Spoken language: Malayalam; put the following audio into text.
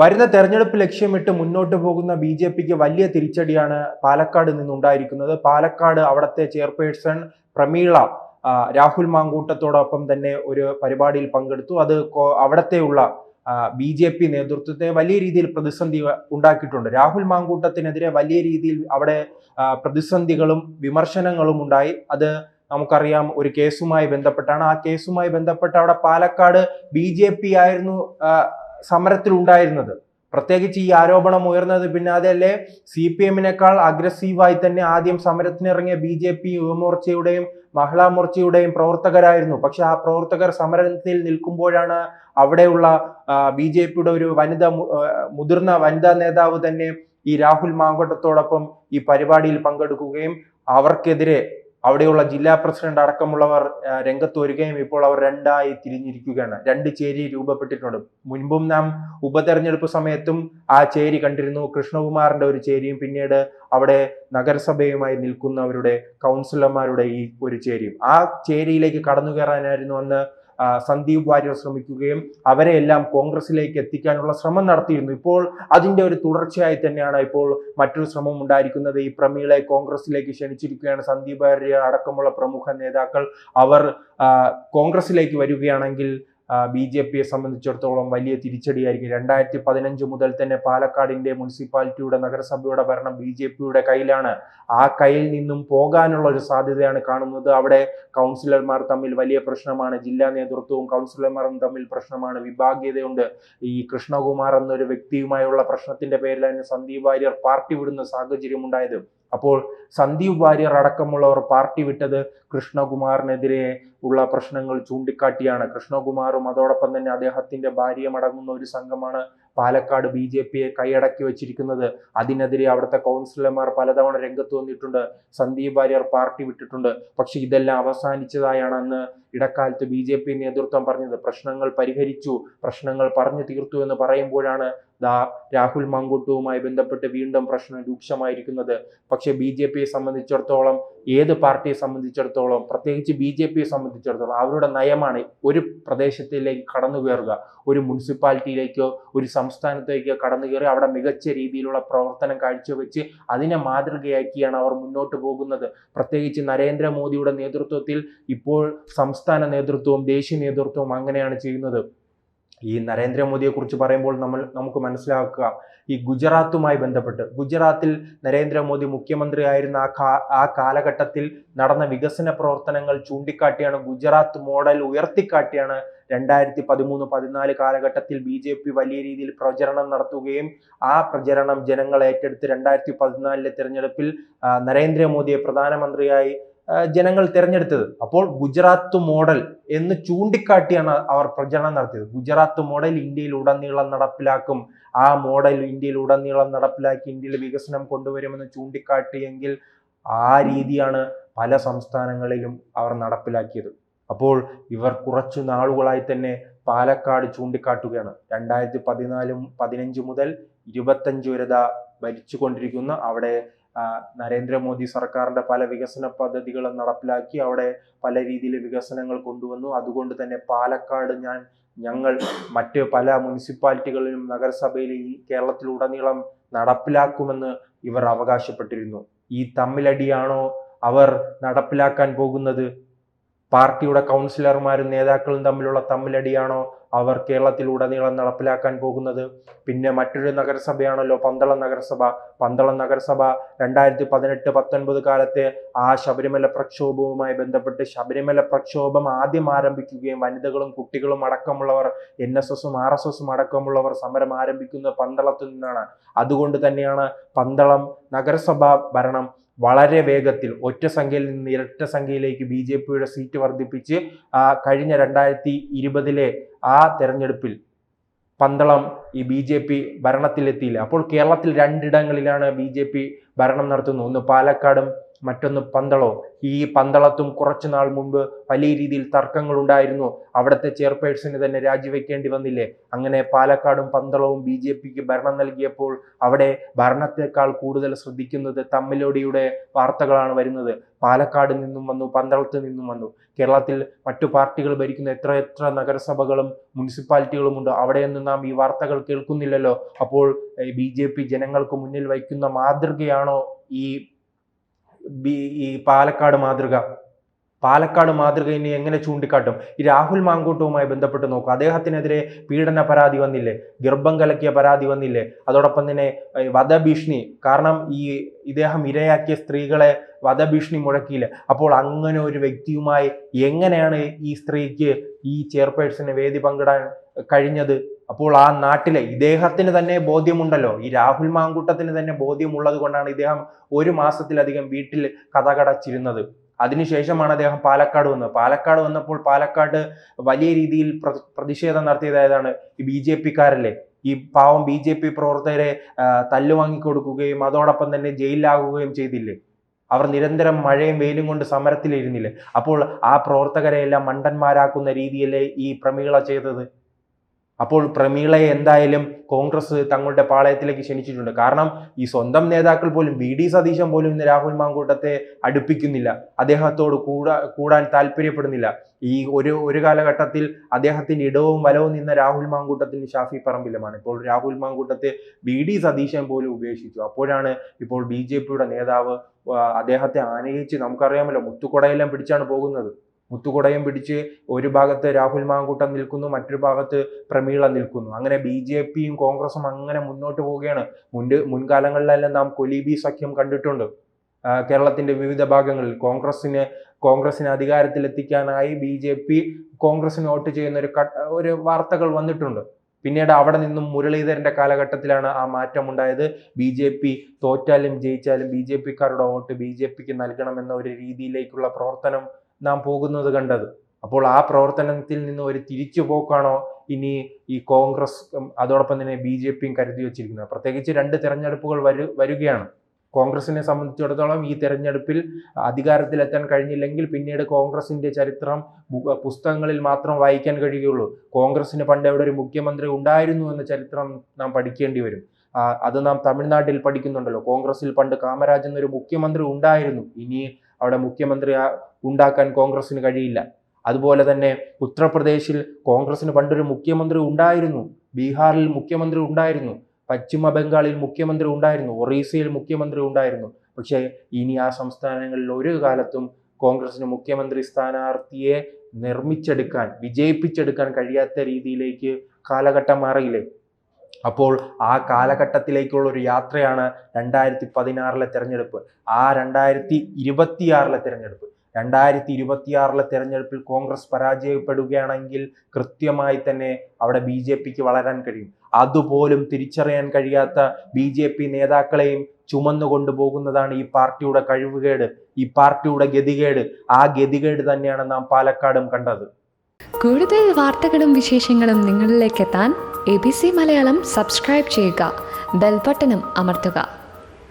വരുന്ന തെരഞ്ഞെടുപ്പ് ലക്ഷ്യമിട്ട് മുന്നോട്ട് പോകുന്ന ബി.ജെ.പിക്ക് വലിയ തിരിച്ചടിയാണ് പാലക്കാട് നിന്നുണ്ടായിരിക്കുന്നത്. പാലക്കാട് അവിടുത്തെ ചെയർപേഴ്സൺ പ്രമീള രാഹുൽ മാങ്കൂട്ടത്തോടൊപ്പം തന്നെ ഒരു പരിപാടിയിൽ പങ്കെടുത്തു. അത് അവിടത്തെയുള്ള ബി.ജെ.പി നേതൃത്വത്തെ വലിയ രീതിയിൽ പ്രതിസന്ധി ഉണ്ടാക്കിയിട്ടുണ്ട്. രാഹുൽ മാങ്കൂട്ടത്തിനെതിരെ വലിയ രീതിയിൽ അവിടെ പ്രതിസന്ധികളും വിമർശനങ്ങളും ഉണ്ടായി. അത് നമുക്കറിയാം, ഒരു കേസുമായി ബന്ധപ്പെട്ടാണ്. ആ കേസുമായി ബന്ധപ്പെട്ട് അവിടെ പാലക്കാട് ബി.ജെ.പി ആയിരുന്നു സമരത്തിൽ ഉണ്ടായിരുന്നത്. പ്രത്യേകിച്ച് ഈ ആരോപണം ഉയർന്നത് പിന്നാലെ CPM-നേക്കാൾ അഗ്രസീവായി തന്നെ ആദ്യം സമരത്തിനിറങ്ങിയ ബി.ജെ.പി യുവമോർച്ചയുടെയും മഹിളാ മോർച്ചയുടെയും പ്രവർത്തകരായിരുന്നു. പക്ഷെ ആ പ്രവർത്തകർ സമരത്തിൽ നിൽക്കുമ്പോഴാണ് അവിടെയുള്ള ബി.ജെ.പിയുടെ ഒരു മുതിർന്ന വനിതാ നേതാവ് തന്നെ ഈ രാഹുൽ മാങ്കൂട്ടത്തോടൊപ്പം ഈ പരിപാടിയിൽ പങ്കെടുക്കുകയും അവർക്കെതിരെ അവിടെയുള്ള ജില്ലാ പ്രസിഡന്റ് അടക്കമുള്ളവർ രംഗത്ത് വരികയും ഇപ്പോൾ അവർ രണ്ടായി തിരിഞ്ഞിരിക്കുകയാണ്. രണ്ട് ചേരി രൂപപ്പെട്ടിട്ടുണ്ട്. മുൻപും നാം ഉപതെരഞ്ഞെടുപ്പ് സമയത്തും ആ ചേരി കണ്ടിരുന്നു. കൃഷ്ണകുമാറിന്റെ ഒരു ചേരിയും പിന്നീട് അവിടെ നഗരസഭയുമായി നിൽക്കുന്നവരുടെ കൗൺസിലർമാരുടെ ഈ ഒരു ചേരിയും. ആ ചേരിയിലേക്ക് കടന്നു കയറാനായിരുന്നു അന്ന് സന്ദീപ് വാര്യർ ശ്രമിക്കുകയും അവരെ എല്ലാം കോൺഗ്രസിലേക്ക് എത്തിക്കാനുള്ള ശ്രമം നടത്തിയിരുന്നു. ഇപ്പോൾ അതിന്റെ ഒരു തുടർച്ചയായി തന്നെയാണ് ഇപ്പോൾ മറ്റൊരു ശ്രമം ഉണ്ടായിരിക്കുന്നത്. ഈ പ്രമീളയെ കോൺഗ്രസിലേക്ക് ക്ഷണിച്ചിരിക്കുകയാണ്. സന്ദീപ് വാര്യർ അടക്കമുള്ള പ്രമുഖ നേതാക്കൾ അവർ കോൺഗ്രസിലേക്ക് വരികയാണെങ്കിൽ ബി.ജെ.പിയെ സംബന്ധിച്ചിടത്തോളം വലിയ തിരിച്ചടിയായിരിക്കും. 2015 മുതൽ തന്നെ പാലക്കാടിന്റെ മുനിസിപ്പാലിറ്റിയുടെ നഗരസഭയുടെ ഭരണം ബി.ജെ.പിയുടെ കയ്യിലാണ്. ആ കയ്യിൽ നിന്നും പോകാനുള്ള ഒരു സാധ്യതയാണ് കാണുന്നത്. അവിടെ കൗൺസിലർമാർ തമ്മിൽ വലിയ പ്രശ്നമാണ്. ജില്ലാ നേതൃത്വവും കൗൺസിലർമാരും തമ്മിൽ പ്രശ്നമാണ്. വിഭാഗീയതയുണ്ട്. ഈ കൃഷ്ണകുമാർ എന്നൊരു വ്യക്തിയുമായുള്ള പ്രശ്നത്തിന്റെ പേരിലാണ് സന്ദീപ് വാര്യർ പാർട്ടി വിടുന്ന സാഹചര്യം ഉണ്ടായത്. അപ്പോൾ സന്ദീപ് വാര്യർ അടക്കമുള്ളവർ പാർട്ടി വിട്ടത് കൃഷ്ണകുമാറിനെതിരെ ഉള്ള പ്രശ്നങ്ങൾ ചൂണ്ടിക്കാട്ടിയാണ്. കൃഷ്ണകുമാറും അതോടൊപ്പം തന്നെ അദ്ദേഹത്തിന്റെ ഭാര്യയും അടങ്ങുന്ന ഒരു സംഘമാണ് പാലക്കാട് ബി.ജെ.പിയെ കൈയടക്കി വെച്ചിരിക്കുന്നത്. അതിനെതിരെ അവിടുത്തെ കൗൺസിലർമാർ പലതവണ രംഗത്ത് വന്നിട്ടുണ്ട്. സന്ദീപ് വാര്യർ പാർട്ടി വിട്ടിട്ടുണ്ട്. പക്ഷെ ഇതെല്ലാം അവസാനിച്ചതായാണ് അന്ന് ഇടക്കാലത്ത് ബി.ജെ.പി നേതൃത്വം പറഞ്ഞത്. പ്രശ്നങ്ങൾ പരിഹരിച്ചു, പ്രശ്നങ്ങൾ പറഞ്ഞു തീർത്തു എന്ന് പറയുമ്പോഴാണ് രാഹുൽ മാങ്കൂട്ടവുമായി ബന്ധപ്പെട്ട് വീണ്ടും പ്രശ്നം രൂക്ഷമായിരിക്കുന്നത്. പക്ഷെ ബി.ജെ.പിയെ സംബന്ധിച്ചിടത്തോളം, ഏത് പാർട്ടിയെ സംബന്ധിച്ചിടത്തോളം, പ്രത്യേകിച്ച് ബി.ജെ.പിയെ സംബന്ധിച്ചിടത്തോളം അവരുടെ നയമാണ് ഒരു പ്രദേശത്തിലേക്ക് കടന്നു കയറുക. ഒരു മുനിസിപ്പാലിറ്റിയിലേക്കോ ഒരു സംസ്ഥാനത്തേക്കോ കടന്നു കയറി അവിടെ മികച്ച രീതിയിലുള്ള പ്രവർത്തനം കാഴ്ചവെച്ച് അതിനെ മാതൃകയാക്കിയാണ് അവർ മുന്നോട്ട് പോകുന്നത്. പ്രത്യേകിച്ച് നരേന്ദ്രമോദിയുടെ നേതൃത്വത്തിൽ ഇപ്പോൾ സംസ്ഥാന നേതൃത്വവും ദേശീയ നേതൃത്വവും അങ്ങനെയാണ് ചെയ്യുന്നത്. ഈ നരേന്ദ്രമോദിയെ കുറിച്ച് പറയുമ്പോൾ നമുക്ക് മനസ്സിലാക്കുക, ഈ ഗുജറാത്തുമായി ബന്ധപ്പെട്ട് ഗുജറാത്തിൽ നരേന്ദ്രമോദി മുഖ്യമന്ത്രി ആയിരുന്ന ആ കാലഘട്ടത്തിൽ നടന്ന വികസന പ്രവർത്തനങ്ങൾ ചൂണ്ടിക്കാട്ടിയാണ്, ഗുജറാത്ത് മോഡൽ ഉയർത്തിക്കാട്ടിയാണ് 2013-14 കാലഘട്ടത്തിൽ ബി.ജെ.പി വലിയ രീതിയിൽ പ്രചരണം നടത്തുകയും ആ പ്രചരണം ജനങ്ങൾ ഏറ്റെടുത്ത് 2014 തെരഞ്ഞെടുപ്പിൽ നരേന്ദ്രമോദിയെ പ്രധാനമന്ത്രിയായി ജനങ്ങൾ തിരഞ്ഞെടുത്തത്. അപ്പോൾ ഗുജറാത്ത് മോഡൽ എന്ന് ചൂണ്ടിക്കാട്ടിയാണ് അവർ പ്രചരണം നടത്തിയത്. ഗുജറാത്ത് മോഡൽ ഇന്ത്യയിൽ ഉടനീളം നടപ്പിലാക്കും, ആ മോഡൽ ഇന്ത്യയിൽ ഉടനീളം നടപ്പിലാക്കി ഇന്ത്യയിൽ വികസനം കൊണ്ടുവരുമെന്ന് ചൂണ്ടിക്കാട്ടിയെങ്കിൽ ആ രീതിയാണ് പല സംസ്ഥാനങ്ങളിലും അവർ നടപ്പിലാക്കിയത്. അപ്പോൾ ഇവർ കുറച്ചു നാളുകളായി തന്നെ പാലക്കാട് ചൂണ്ടിക്കാട്ടുകയാണ്. 2014-15 മുതൽ 25 വരെ ഭരിച്ചുകൊണ്ടിരിക്കുന്ന അവിടെ നരേന്ദ്രമോദി സർക്കാരിന്റെ പല വികസന പദ്ധതികളും നടപ്പിലാക്കി അവിടെ പല രീതിയിൽ വികസനങ്ങൾ കൊണ്ടുവന്നു. അതുകൊണ്ട് തന്നെ പാലക്കാട് ഞങ്ങൾ മറ്റ് പല മുനിസിപ്പാലിറ്റികളിലും നഗരസഭയിലും ഈ കേരളത്തിലുടനീളം നടപ്പിലാക്കുമെന്ന് ഇവർ അവകാശപ്പെട്ടിരുന്നു. ഈ തമ്മിലടിയാണോ അവർ നടപ്പിലാക്കാൻ പോകുന്നത്? പാർട്ടിയുടെ കൗൺസിലർമാരും നേതാക്കളും തമ്മിലുള്ള തമ്മിലടിയാണോ അവർ കേരളത്തിലുടനീളം നടപ്പിലാക്കാൻ പോകുന്നത്? പിന്നെ മറ്റൊരു നഗരസഭയാണല്ലോ പന്തളം നഗരസഭ. പന്തളം നഗരസഭ 2018-19 കാലത്തെ ആ ശബരിമല പ്രക്ഷോഭവുമായി ബന്ധപ്പെട്ട് ശബരിമല പ്രക്ഷോഭം ആദ്യം ആരംഭിക്കുകയും വനിതകളും കുട്ടികളും അടക്കമുള്ളവർ NSS-ഉം RSS-ഉം അടക്കമുള്ളവർ സമരം ആരംഭിക്കുന്നത് പന്തളത്തിൽ നിന്നാണ്. അതുകൊണ്ട് തന്നെയാണ് പന്തളം നഗരസഭ ഭരണം വളരെ വേഗത്തിൽ ഒറ്റ സംഖ്യയിൽ നിന്ന് ഇരട്ട സംഖ്യയിലേക്ക് ബി.ജെ.പിയുടെ സീറ്റ് വർദ്ധിപ്പിച്ച് കഴിഞ്ഞ 2020 ആ തെരഞ്ഞെടുപ്പിൽ പന്തളം ഈ ബി.ജെ.പി ഭരണത്തിലെത്തിയില്ല. അപ്പോൾ കേരളത്തിൽ രണ്ടിടങ്ങളിലാണ് ബി.ജെ.പി ഭരണം നടത്തുന്നത്. ഒന്ന് പാലക്കാടും മറ്റൊന്ന് പന്തളോ. ഈ പന്തളത്തും കുറച്ചു നാൾ മുമ്പ് വലിയ രീതിയിൽ തർക്കങ്ങൾ ഉണ്ടായിരുന്നു. അവിടുത്തെ ചെയർപേഴ്സന് തന്നെ രാജിവെക്കേണ്ടി വന്നില്ലേ? അങ്ങനെ പാലക്കാടും പന്തളവും BJPക്ക് ഭരണം നൽകിയപ്പോൾ അവിടെ ഭരണത്തെക്കാൾ കൂടുതൽ ശ്രദ്ധിക്കുന്നത് തമ്മിലടിയുടെ വാർത്തകളാണ് വരുന്നത്. പാലക്കാട് നിന്നും വന്നു, പന്തളത്ത് നിന്നും വന്നു. കേരളത്തിൽ മറ്റു പാർട്ടികൾ ഭരിക്കുന്ന എത്ര നഗരസഭകളും മുനിസിപ്പാലിറ്റികളും ഉണ്ട്. അവിടെയൊന്നും നാം ഈ വാർത്തകൾ കേൾക്കുന്നില്ലല്ലോ. അപ്പോൾ BJP ജനങ്ങൾക്ക് മുന്നിൽ വയ്ക്കുന്ന മാതൃകയാണോ ഈ പാലക്കാട് മാതൃക? പാലക്കാട് മാതൃക ഇനി എങ്ങനെ ചൂണ്ടിക്കാട്ടും? ഈ രാഹുൽ മാങ്കൂട്ടവുമായി ബന്ധപ്പെട്ട് നോക്കും. അദ്ദേഹത്തിനെതിരെ പീഡന പരാതി വന്നില്ലേ? ഗർഭം കലക്കിയ പരാതി വന്നില്ലേ? അതോടൊപ്പം തന്നെ വധഭീഷണി. കാരണം ഇദ്ദേഹം ഇരയാക്കിയ സ്ത്രീകളെ വധഭീഷണി മുഴക്കിയില്ല. അപ്പോൾ അങ്ങനെ ഒരു വ്യക്തിയുമായി എങ്ങനെയാണ് ഈ സ്ത്രീക്ക് ഈ ചെയർപേഴ്സന് വേദി പങ്കിടാൻ കഴിഞ്ഞത്? അപ്പോൾ ആ നാട്ടിലെ ഇദ്ദേഹത്തിന് തന്നെ ബോധ്യമുണ്ടല്ലോ, ഈ രാഹുൽ മാങ്കൂട്ടത്തിന് തന്നെ ബോധ്യമുള്ളത് കൊണ്ടാണ് ഇദ്ദേഹം 1 മാസത്തിലധികം വീട്ടിൽ കതകടച്ചിരുന്നത്. അതിനുശേഷമാണ് അദ്ദേഹം പാലക്കാട് വന്നത്. പാലക്കാട് വന്നപ്പോൾ പാലക്കാട് വലിയ രീതിയിൽ പ്രതിഷേധം നടത്തിയതായതാണ് ഈ BJPക്കാരല്ലേ. ഈ പാവം BJP പ്രവർത്തകരെ തല്ലുവാങ്ങിക്കൊടുക്കുകയും അതോടൊപ്പം തന്നെ ജയിലിലാകുകയും ചെയ്തില്ലേ? അവർ നിരന്തരം മഴയും വെയിലും കൊണ്ട് സമരത്തിലിരുന്നില്ലേ? അപ്പോൾ ആ പ്രവർത്തകരെ എല്ലാം മണ്ടന്മാരാക്കുന്ന രീതിയല്ലേ ഈ പ്രമീള ചെയ്തത്? അപ്പോൾ പ്രമീളയെ എന്തായാലും കോൺഗ്രസ് തങ്ങളുടെ പാളയത്തിലേക്ക് ക്ഷണിച്ചിട്ടുണ്ട്. കാരണം ഈ സ്വന്തം നേതാക്കൾ പോലും, VD സതീശൻ പോലും ഇന്ന് രാഹുൽ മാങ്കൂട്ടത്തെ അടുപ്പിക്കുന്നില്ല, അദ്ദേഹത്തോട് കൂടാൻ താല്പര്യപ്പെടുന്നില്ല. ഈ ഒരു കാലഘട്ടത്തിൽ അദ്ദേഹത്തിന്റെ ഇടവും വലവും നിന്ന രാഹുൽ മാങ്കൂട്ടത്തിന് ഷാഫി പറമ്പിലുമാണ്. ഇപ്പോൾ രാഹുൽ മാങ്കൂട്ടത്തെ VD സതീശൻ പോലും ഉപേക്ഷിച്ചു. അപ്പോഴാണ് ഇപ്പോൾ BJPയുടെ നേതാവ് അദ്ദേഹത്തെ ആനയിച്ച്, നമുക്കറിയാമല്ലോ, മുത്തുകൊടയെല്ലാം പിടിച്ചാണ് പോകുന്നത്. മുത്തുകുടയും പിടിച്ച് ഒരു ഭാഗത്ത് രാഹുൽ മാങ്കൂട്ടം നിൽക്കുന്നു, മറ്റൊരു ഭാഗത്ത് പ്രമീള നിൽക്കുന്നു. അങ്ങനെ BJPയും കോൺഗ്രസും അങ്ങനെ മുന്നോട്ട് പോവുകയാണ്. മുൻകാലങ്ങളിലെല്ലാം നാം കൊലീബി സഖ്യം കണ്ടിട്ടുണ്ട്. കേരളത്തിന്റെ വിവിധ ഭാഗങ്ങളിൽ കോൺഗ്രസിനെ അധികാരത്തിലെത്തിക്കാനായി BJP കോൺഗ്രസിന് വോട്ട് ചെയ്യുന്ന ഒരു വാർത്തകൾ വന്നിട്ടുണ്ട്. പിന്നീട് അവിടെ നിന്നും മുരളീധരന്റെ കാലഘട്ടത്തിലാണ് ആ മാറ്റം ഉണ്ടായത്. BJP തോറ്റാലും ജയിച്ചാലും BJPക്കാരുടെ വോട്ട് BJPക്ക് നൽകണമെന്ന ഒരു രീതിയിലേക്കുള്ള പ്രവർത്തനം നാം പോകുന്നത് കണ്ടത്. അപ്പോൾ ആ പ്രവർത്തനത്തിൽ നിന്ന് ഒരു തിരിച്ചുപോക്കാണോ ഇനി ഈ കോൺഗ്രസ് അതോടൊപ്പം തന്നെ BJPയും കരുതി വച്ചിരിക്കുന്നത്? പ്രത്യേകിച്ച് 2 തെരഞ്ഞെടുപ്പുകൾ വരികയാണ്. കോൺഗ്രസിനെ സംബന്ധിച്ചിടത്തോളം ഈ തെരഞ്ഞെടുപ്പിൽ അധികാരത്തിലെത്താൻ കഴിഞ്ഞില്ലെങ്കിൽ പിന്നീട് കോൺഗ്രസിന്റെ ചരിത്രം പുസ്തകങ്ങളിൽ മാത്രം വായിക്കാൻ കഴിയുകയുള്ളൂ. കോൺഗ്രസിന് പണ്ട് എവിടെ ഒരു മുഖ്യമന്ത്രി ഉണ്ടായിരുന്നു എന്ന ചരിത്രം നാം പഠിക്കേണ്ടി വരും. അത് നാം തമിഴ്നാട്ടിൽ പഠിക്കുന്നുണ്ടല്ലോ. കോൺഗ്രസിൽ പണ്ട് കാമരാജ് എന്നൊരു മുഖ്യമന്ത്രി ഉണ്ടായിരുന്നു. ഇനി അവിടെ മുഖ്യമന്ത്രി ഉണ്ടാക്കാൻ കോൺഗ്രസിന് കഴിയില്ല. അതുപോലെ തന്നെ ഉത്തർപ്രദേശിൽ കോൺഗ്രസിന് പണ്ടൊരു മുഖ്യമന്ത്രി ഉണ്ടായിരുന്നു, ബീഹാറിൽ മുഖ്യമന്ത്രി ഉണ്ടായിരുന്നു, പശ്ചിമ ബംഗാളിൽ മുഖ്യമന്ത്രി ഉണ്ടായിരുന്നു, ഒറീസയിൽ മുഖ്യമന്ത്രി ഉണ്ടായിരുന്നു. പക്ഷേ ഇനി ആ സംസ്ഥാനങ്ങളിൽ ഒരു കാലത്തും കോൺഗ്രസിന് മുഖ്യമന്ത്രി സ്ഥാനാർത്ഥിയെ വിജയിപ്പിച്ചെടുക്കാൻ കഴിയാത്ത രീതിയിലേക്ക് കാലഘട്ടം മാറിയില്ലേ? അപ്പോൾ ആ കാലഘട്ടത്തിലേക്കുള്ള ഒരു യാത്രയാണ് 2016 തെരഞ്ഞെടുപ്പ്. ആ 2026 തെരഞ്ഞെടുപ്പ്. 2026 തെരഞ്ഞെടുപ്പിൽ കോൺഗ്രസ് പരാജയപ്പെടുകയാണെങ്കിൽ കൃത്യമായി തന്നെ അവിടെ BJPക്ക് വളരാൻ കഴിയും. അതുപോലും തിരിച്ചറിയാൻ കഴിയാത്ത BJP നേതാക്കളെയും ചുമന്നുകൊണ്ടു പോകുന്നതാണ് ഈ പാർട്ടിയുടെ കഴിവുകേട്, ഈ പാർട്ടിയുടെ ഗതികേട്. ആ ഗതികേട് തന്നെയാണ് നാം പാലക്കാടും കണ്ടത്. കൂടുതൽ വാർത്തകളും വിശേഷങ്ങളും നിങ്ങളിലേക്ക് എത്താൻ ABC മലയാളം സബ്സ്ക്രൈബ് ചെയ്യുക, ബെൽ ബട്ടണും അമർത്തുക.